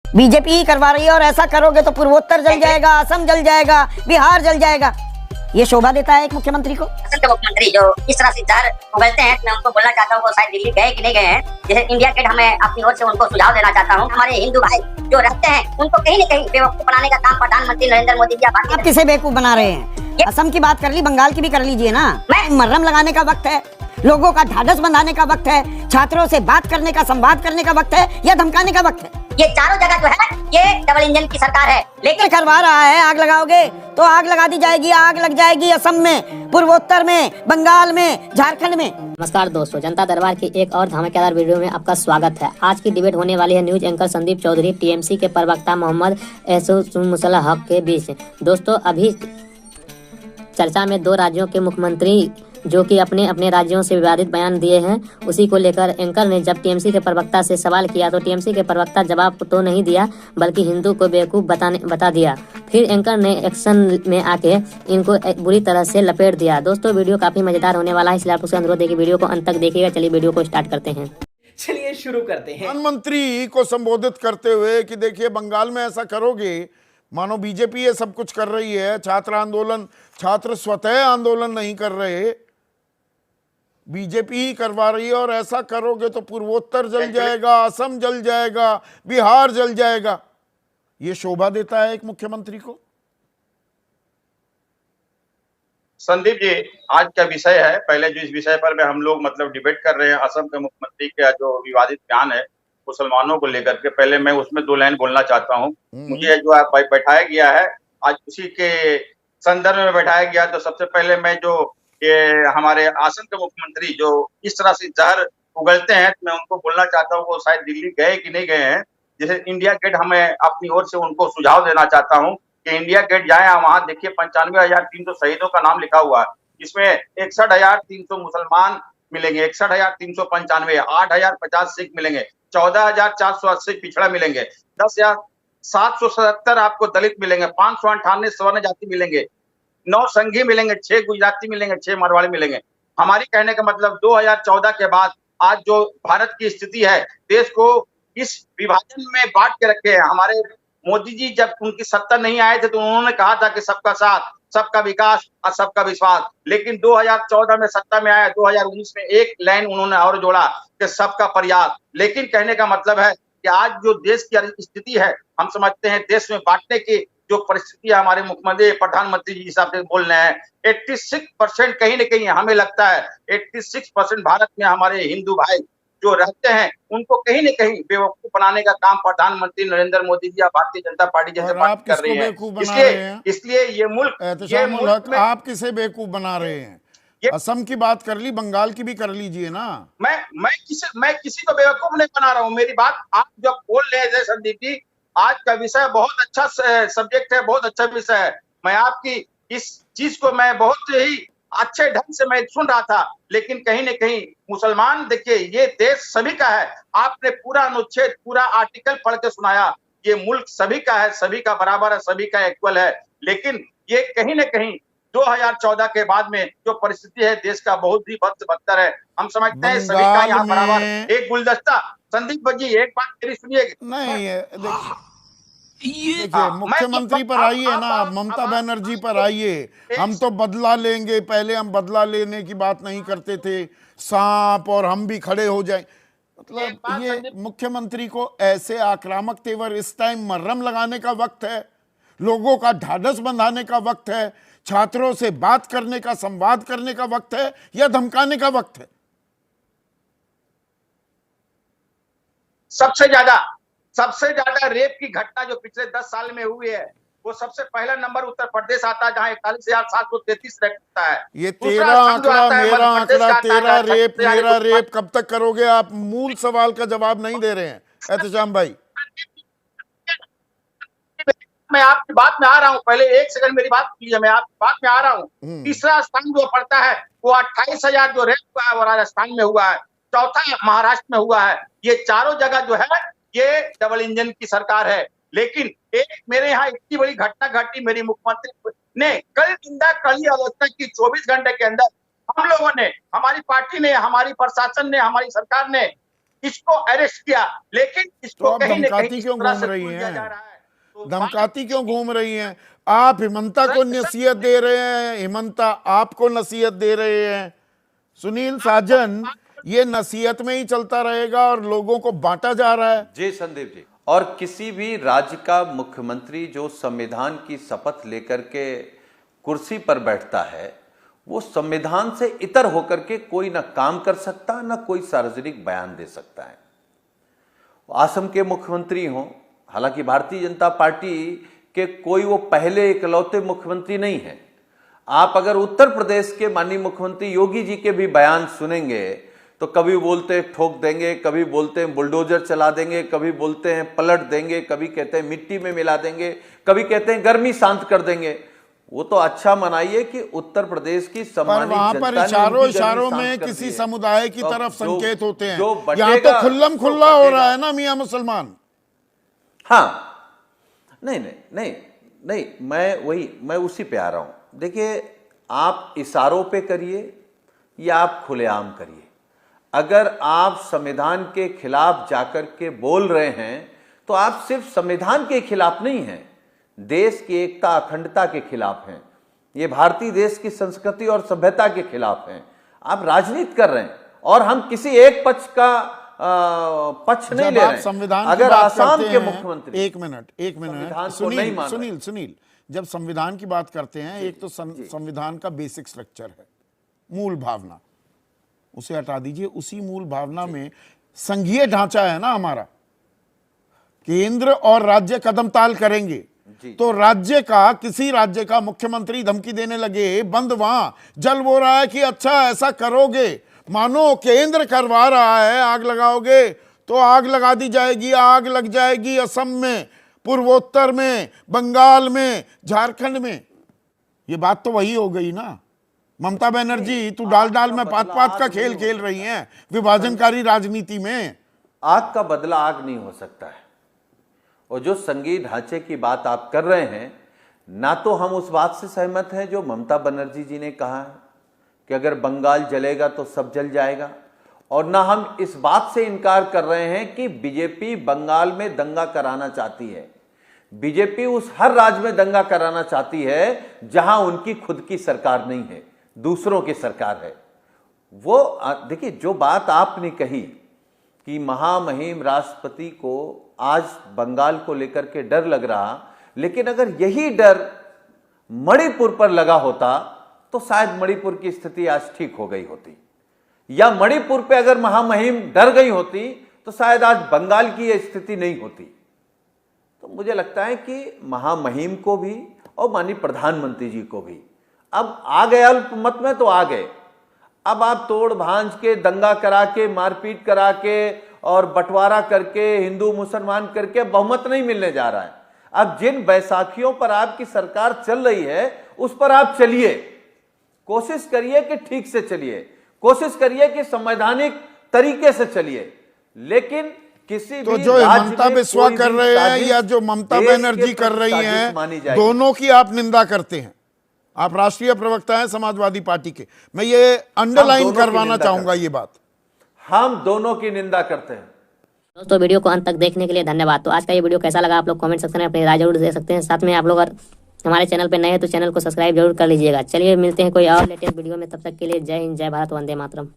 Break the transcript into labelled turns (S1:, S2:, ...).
S1: BJP ही करवा रही है और ऐसा करोगे तो पूर्वोत्तर जल जाएगा, असम जल जाएगा, बिहार जल जाएगा। ये शोभा देता है एक मुख्यमंत्री को?
S2: असम के मुख्यमंत्री जो इस तरह से जहर उगलते हैं, मैं उनको बोलना चाहता हूँ वो शायद दिल्ली गए कि नहीं गए हैं। जैसे इंडिया गेट हमें अपनी ओर से उनको सुझाव देना चाहता हूँ। हमारे हिंदू भाई जो रहते हैं उनको कहीं न कहीं बेवकूफ बनाने का काम प्रधानमंत्री नरेंद्र मोदी जी
S1: आप किसे बेवकूफ बना रहे हैं? असम की बात कर ली, बंगाल की भी कर लीजिए ना। मर्रम लगाने का वक्त है, लोगों का ढाढ़स बंधाने का वक्त है, छात्रों से बात करने का, संवाद करने का वक्त है या धमकाने का वक्त है।
S2: ये चारों जगह जो है ये डबल इंजन की सरकार है, लेकिन
S1: करवा रहा है। आग लगाओगे तो आग लगा दी जाएगी, आग लग जाएगी असम में, पूर्वोत्तर में, बंगाल में, झारखंड में।
S3: नमस्कार दोस्तों, जनता दरबार की एक और धमाकेदार वीडियो में आपका स्वागत है। आज की डिबेट होने वाली है news anchor Sandeep Chaudhary, TMC के प्रवक्ता मोहम्मद एसोमुसल्लाह हक के बीच। दोस्तों, अभी चर्चा में दो राज्यों के मुख्यमंत्री जो कि अपने अपने राज्यों से विवादित बयान दिए हैं, उसी को लेकर एंकर ने जब टीएमसी के प्रवक्ता से सवाल किया तो टीएमसी के प्रवक्ता जवाब तो नहीं दिया बल्कि हिंदू को बेवकूफ बता दिया। फिर एंकर ने एक्शन में आके इनको बुरी तरह से लपेट दिया। दोस्तों, वीडियो काफी मजेदार होने वाला है, इसलिए आपसे अनुरोध है कि वीडियो को अंत तक देखिएगा। चलिए वीडियो को स्टार्ट करते हैं।
S4: चलिए शुरू करते हैं।
S5: प्रधानमंत्री को संबोधित करते हुए कि देखिए बंगाल में ऐसा करोगे मानो बीजेपी ये सब कुछ कर रही है, छात्र आंदोलन, छात्र स्वतः आंदोलन नहीं कर रहे, बीजेपी ही करवा रही है और ऐसा करोगे तो पूर्वोत्तर जल जाएगा, असम जल जाएगा, बिहार जल जाएगा। ये शोभा देता है एक मुख्यमंत्री को?
S6: संदीप जी, आज का विषय है, पहले जो इस विषय पर में हम लोग डिबेट कर रहे हैं, असम के मुख्यमंत्री का जो विवादित बयान है मुसलमानों को लेकर के, पहले मैं उसमें दो लाइन बोलना चाहता हूँ। मुझे जो बैठाया गया है आज उसी के संदर्भ में बैठाया गया। तो सबसे पहले मैं जो ये हमारे असम के मुख्यमंत्री जो इस तरह से जहर उगलते हैं, मैं उनको बोलना चाहता हूँ वो शायद दिल्ली गए कि नहीं गए हैं। जैसे इंडिया गेट हमें अपनी ओर से उनको सुझाव देना चाहता हूँ कि इंडिया गेट जाए, वहां देखिए 95,300 शहीदों का नाम लिखा हुआ है। इसमें 61,300 मुसलमान मिलेंगे, 61,395, 8,050 सिख मिलेंगे, 14,480 पिछड़ा मिलेंगे, 10,777 आपको दलित मिलेंगे, 598 स्वर्ण जाति मिलेंगे, 9 संघी मिलेंगे, 6 गुजराती मिलेंगे, 6 मारवाड़ी मिलेंगे। हमारी कहने का मतलब 2014 के बाद आज जो भारत की स्थिति है, देश को इस विभाजन में बांट के रखे हैं। हमारे मोदी जी जब उनकी सत्ता नहीं आए थे तो उन्होंने कहा था कि सबका साथ, सबका विकास और सबका विश्वास, लेकिन 2014 में सत्ता में आया, 2019 में एक लाइन उन्होंने और जोड़ा कि सबका प्रयास। लेकिन कहने का मतलब है कि आज जो देश की स्थिति है, हम समझते हैं देश में बांटने की जो परिस्थिति हमारे मुख्यमंत्री प्रधानमंत्री जी हिसाब से बोल रहे हैं, 86% कहीं न कहीं हमें लगता है 86% भारत में हमारे हिंदू भाई जो रहते हैं उनको कहीं न कहीं बेवकूफ बनाने का काम प्रधानमंत्री नरेंद्र मोदी जी या भारतीय जनता पार्टी जैसे पार्टी कर रही है। इसलिए ये मुल्क
S5: आप किसे बेवकूफ बना रहे हैं? असम की बात कर ली, बंगाल की भी कर लीजिए ना।
S6: मैं किसी को बेवकूफ नहीं बना रहा हूँ। मेरी बात आप जब बोल रहे थे संदीप जी, आज का विषय बहुत अच्छा सब्जेक्ट है, बहुत अच्छा विषय है। मैं आपकी इस चीज को मैं बहुत ही अच्छे ढंग से मैं सुन रहा था, लेकिन कहीं न कहीं मुसलमान, देखिए ये देश सभी का है। आपने पूरा अनुच्छेद, पूरा आर्टिकल पढ़ के सुनाया। ये मुल्क सभी का है, सभी का बराबर है, सभी का इक्वल है। लेकिन ये कहीं न कहीं 2014 के बाद में जो परिस्थिति है देश का बहुत ही बदतर है। हम समझते हैं सभी का यहाँ बराबर एक गुलदस्ता। संदीप जी एक बात मेरी सुनिए।
S5: नहीं, देखिए मुख्यमंत्री पर आइए ना, ममता बनर्जी पर आइए। हम तो बदला लेंगे, पहले हम बदला लेने की बात नहीं करते थे, सांप और हम भी खड़े हो जाए। मतलब ये मुख्यमंत्री को ऐसे आक्रामक तेवर, इस टाइम मर्रम लगाने का वक्त है, लोगों का ढाढ़स बंधाने का वक्त है, छात्रों से बात करने का, संवाद करने का वक्त है या धमकाने का वक्त है?
S6: सबसे ज्यादा रेप की घटना जो पिछले 10 साल में हुई है, वो सबसे पहला नंबर उत्तर प्रदेश आता है, जहां 41,733 रहता है।
S5: ये तेरा आंकड़ा, मेरा आंकड़ा, तेरा रेप, मेरा रेप, कब तक करोगे आप? मूल सवाल का जवाब नहीं दे रहे हैं एहतशाम भाई।
S6: मैं आपकी बात में आ रहा हूँ, पहले एक सेकंड मेरी बात कीजिए, मैं आपकी बात में आ रहा हूँ। तीसरा स्थान जो पड़ता है वो 28,000 जो रेप हुआ है वो राजस्थान में हुआ है, चौथा महाराष्ट्र में हुआ है। ये चारों जगह जो है ये डबल इंजन की सरकार है। लेकिन एक मेरे यहाँ इतनी बड़ी घटना घटी, मेरी मुख्यमंत्री ने कल निंदा, कड़ी आलोचना की। 24 घंटे के अंदर हम लोगों ने, हमारी पार्टी ने, हमारी प्रशासन ने, हमारी सरकार ने इसको अरेस्ट किया, लेकिन
S5: तो
S6: इसको
S5: आप
S6: कहीं न
S5: धमकाती
S6: कहीं इस
S5: क्यों
S6: तरह
S5: घूम
S6: से
S5: रही
S6: तूल दिया
S5: हैं?
S6: जा रहा है। तो
S5: धमकाती क्यों घूम रही हैं? आप हिमंता को नसीहत दे रहे हैं, हिमंता आपको नसीहत दे रहे हैं। सुनील साजन, ये नसीहत में ही चलता रहेगा और लोगों को बांटा जा रहा है।
S7: जी संदीप जी, और किसी भी राज्य का मुख्यमंत्री जो संविधान की शपथ लेकर के कुर्सी पर बैठता है, वो संविधान से इतर होकर के कोई ना काम कर सकता, ना कोई सार्वजनिक बयान दे सकता है। असम के मुख्यमंत्री हों, हालांकि भारतीय जनता पार्टी के कोई वो पहले इकलौते मुख्यमंत्री नहीं है। आप अगर उत्तर प्रदेश के माननीय मुख्यमंत्री योगी जी के भी बयान सुनेंगे तो कभी बोलते हैं ठोक देंगे, कभी बोलते हैं बुलडोजर चला देंगे, कभी बोलते हैं पलट देंगे, कभी कहते हैं मिट्टी में मिला देंगे, कभी कहते हैं गर्मी शांत कर देंगे। वो तो अच्छा मनाइए कि उत्तर प्रदेश की
S5: पर
S7: सम्मानित
S5: वहां
S7: जनता
S5: पर
S7: ने
S5: इशारों
S7: उनकी गर्मी
S5: इशारों
S7: शांत
S5: में
S7: कर
S5: किसी
S7: दी है।
S5: समुदाय की
S7: तो
S5: तरफ
S7: जो-
S5: संकेत होते हैं।
S7: जो
S5: यहाँ तो
S7: बटेगा-
S5: खुल्लम
S7: जो
S5: खुल्ला हो
S7: बटेगा-
S5: रहा है ना मियां मुसलमान।
S7: हाँ, नहीं, मैं उसी पे आ रहा हूं। देखिए, आप इशारों पे करिए या आप खुलेआम करिए। अगर आप संविधान के खिलाफ जाकर के बोल रहे हैं तो आप सिर्फ संविधान के खिलाफ नहीं हैं, देश की एकता अखंडता के खिलाफ हैं, ये भारतीय देश की संस्कृति और सभ्यता के खिलाफ हैं। आप राजनीति कर रहे हैं और हम किसी एक पक्ष का पक्ष नहीं
S5: जब
S7: ले
S5: आप
S7: रहे हैं।
S5: संविधान की
S7: अगर
S5: बात
S7: आसाम
S5: करते
S7: के
S5: हैं-
S7: मुख्यमंत्री
S5: एक मिनट
S7: संविधान को नहीं मान रहे।
S5: सुनील, जब संविधान की बात करते हैं, एक तो संविधान का बेसिक स्ट्रक्चर है, मूल भावना, उसे हटा दीजिए। उसी मूल भावना में संघीय ढांचा है ना हमारा, केंद्र और राज्य कदम ताल करेंगे तो राज्य का, किसी राज्य का मुख्यमंत्री धमकी देने लगे, बंद वहां जल वो रहा है कि अच्छा ऐसा करोगे, मानो केंद्र करवा रहा है, आग लगाओगे तो आग लगा दी जाएगी। आग लग जाएगी असम में, पूर्वोत्तर में, बंगाल में, झारखंड में। ये बात तो वही हो गई ना। ममता बनर्जी, तू डाल डाल में पात पात का खेल खेल रही हैं विभाजनकारी राजनीति में।
S7: आग का बदला आग नहीं हो सकता है। और जो संघीय ढांचे की बात आप कर रहे हैं, ना तो हम उस बात से सहमत हैं जो ममता बनर्जी जी ने कहा है कि अगर बंगाल जलेगा तो सब जल जाएगा, और ना हम इस बात से इनकार कर रहे हैं कि बीजेपी बंगाल में दंगा कराना चाहती है। बीजेपी उस हर राज्य में दंगा कराना चाहती है जहां उनकी खुद की सरकार नहीं है, दूसरों की सरकार है। वो देखिए, जो बात आपने कही कि महामहिम राष्ट्रपति को आज बंगाल को लेकर के डर लग रहा, लेकिन अगर यही डर मणिपुर पर लगा होता तो शायद मणिपुर की स्थिति आज ठीक हो गई होती, या मणिपुर पे अगर महामहिम डर गई होती तो शायद आज बंगाल की यह स्थिति नहीं होती। तो मुझे लगता है कि महामहिम को भी और माननीय प्रधानमंत्री जी को भी अब आ गए, अल्पमत में तो आ गए। अब आप तोड़ भांज के, दंगा करा के, मारपीट करा के और बंटवारा करके, हिंदू मुसलमान करके बहुमत नहीं मिलने जा रहा है। अब जिन बैसाखियों पर आपकी सरकार चल रही है उस पर आप चलिए, कोशिश करिए कि ठीक से चलिए, कोशिश करिए कि संवैधानिक तरीके से चलिए, लेकिन किसी
S5: तो
S7: भी
S5: जो
S7: राज्य
S5: ममता
S7: में
S5: बिस्वा
S7: कोई
S5: कर
S7: भी
S5: रहे हैं
S7: साजिश
S5: या जो ममता
S7: देश के
S5: बनर्जी कर
S7: प्रति
S5: रही
S7: साजिश मानी
S5: हैं,
S7: जाएगी।
S5: दोनों की आप निंदा करते हैं। आप राष्ट्रीय प्रवक्ता हैं समाजवादी पार्टी के। मैं ये अंडरलाइन
S7: दोनों की
S5: करवाना
S7: निंदा
S5: चाहूंगा
S7: करते
S5: ये बात।
S7: हम दोनों की निंदा करते हैं।
S3: दोस्तों, वीडियो को अंत तक देखने के लिए धन्यवाद। तो आज का ये वीडियो कैसा लगा आप लोग कमेंट सेक्शन में अपनी राय जरूर दे सकते हैं। साथ में आप लोग अगर हमारे चैनल पे नए हैं तो चैनल को सब्सक्राइब जरूर कर लीजिएगा। चलिए मिलते हैं कोई और लेटेस्ट वीडियो में, तब तक के लिए जय हिंद, जय भारत, वंदे मातरम।